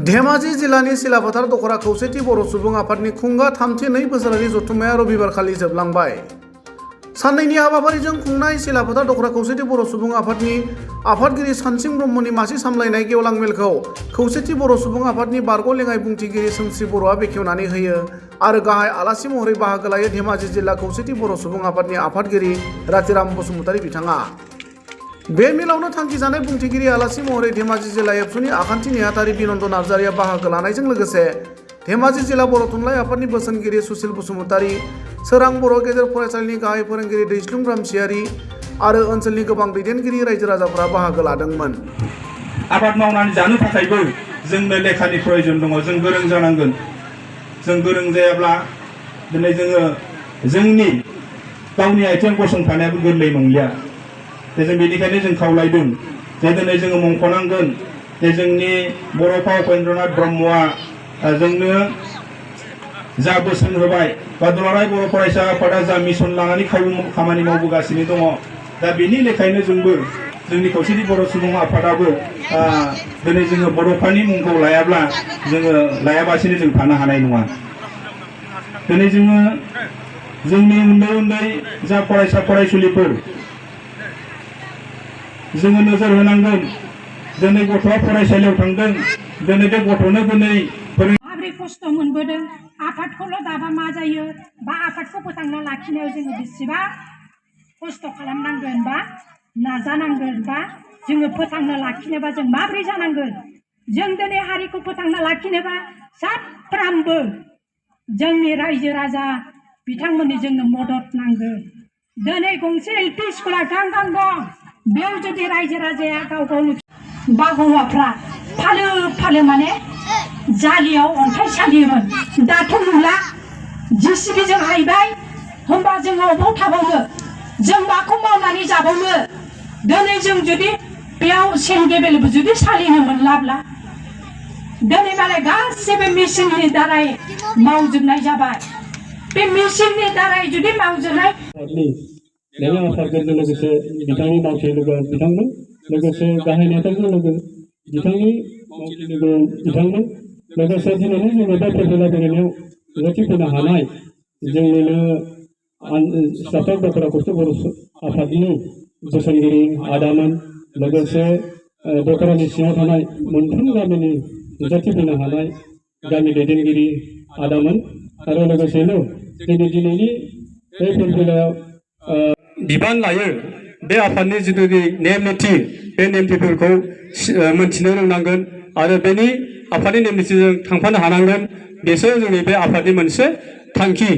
धेमाजि जिल्लानि सिलाफोथार दखरा खौसेथि बर' सुबुं आफादनि खुंगा 32 बोसोरारि जथुम्माया रबिबारखालि जोबलांबाय। साननैनि हाबाफारिजों खुंनाय सिलाफोथार दखरा खौसेथि बर' सुबुं आफादनि आफादगिरि सानसिं ब्रह्मनि मासि सामलायनाय गेवलां मेलखौ खौसेथि बर' सुबुं आफादनि बारग' लेङाइ बुंथिगिरि सोमश्री बर'आ बेखेवनानै होयो आरो गाहाय आलासि महरै बाहागो लायो धेमाजि जिल्ला खौसेथि बर' सुबुं आफादनि आफादगिरि रातिराम बसुमतारी बिथाङा। बे मेलावनो थांखि जानाय बुंथिगिरि आलासि महरै धेमाजि जिल्ला एबसुनि आखान्थि नेहाथारि बिनन्द नार्जारिया बाहागो लानायजों लोगोसे धेमाजि जिल्ला बर' थुनलाइ आफादनि बोसोनगिरि सुसिल बसुमतारी, सोरां बर' गेजेर फरायसालिनि गाहाय फोरोंगिरि दैस्लुं रामसियारि आरो ओनसोलनि गोबां दैदेनगिरि रायजो राजाफोरा बाहागो लादोंमोन। आबाद मावनानै जानो थाखायबो जोंनो लेखानि प्रयोजन दङ। जों गोरों जानांगोन। जों गोरों जायाब्ला दिनै जोङो जोंनि गावनि आथिं गसंथानायाबो गोरलै नंलिया। जों बेनिखायनो जों खावलायदों जे दिनै जोङो मुंख'नांगोन जे जोंनि बर' फाव उपेन्द्रनाथ ब्रह्मआ जोंनो जा बोसोन होबाय बा दुलाराय बर' फरायसा आफादा जा मिशन लानानै खामानि मावबोगासिनो दङ। दा बेनि लेखायनो जोंबो जोंनि खौसेथि बर' सुबुं आफादाबो दिनै जोङो बड'फानि मुंखौ लायाब्ला जोङो लायाबासिनो जों थानो हानाय नङा। दिनै जोङो जोंनि उन्दै उन्दै जा फरायसा फरायसुलिफोर जोङो नोजोर होनांगोन। दिनै गथ'आ फरायसालियाव थांदों, दिनै बे गथ'नो दिनै माबोरै खस्थ' मोनबोदों, आफादखौल' दाबा मा जायो बा आफादखौ फोथांना लाखिनायाव जोङो बेसेबां खस्थ' खालामनांगोन बा नाजानांगोन बा जोङो फोथांना लाखिनोबा जों माबोरै जानांगोन। जों दिनै हारिखौ फोथांना लाखिनोबा साफ्रोमबो जोंनि रायजो राजा बिथांमोननि जोंनो मदद नांगोन। दिनै गंसे LP स्कुला गां गां दं। बेयाव जुदि रायजो राजाया गाव गावनि बा हौवाफ्रा फालो फालो माने जालियाव अन्थाइ सालियोमोन, दाथ' नुला। JCB जों हायबाय होमबा जों अबाव थाबावनो, जों माखौ मावनानै जाबावनो। दिनै जों जुदि बेयाव सेन्डेबेलबो जुदि सालिनो मोनलाब्ला दिनै मालाय गासिबो मेसिननि दाराय मावजोबनाय जाबाय। बे मेसिननि दाराय जुदि मावजोबनाय लेङाइ आफादफोरजों लोगोसे बिथांनि मावथि लोगो बिथांमोन, लोगोसे गाहाय नेताफोर लोगो बिथांनि मावथि लोगो बिथांमोन, लोगोसे दिनैनि जोंनि बे फेरफेला बेरायनायाव नुजाथिफैनो हानाय जोंनिनो सिलाफोथार दखरा खौसेथि बर' आफादनि बोसोनगिरि आदामोन, लोगोसे दखरानि सिङाव थानाय मोनफ्रोम गामिनि नुजाथिफैनो हानाय गामि दैदेनगिरि आदामोन आरो लोगोसेनो दिनैनि बे फेरफेलायाव बिबान लायो बे आफादनि जिथुनि नेम निथि, बे नेम निथिफोरखौ मोनथिनो रोंनांगोन आरो बेनि आफादनि नेम निथिजों थांफानो हानांगोन। बेसो जोंनि बे आफादनि मोनसे थांखि।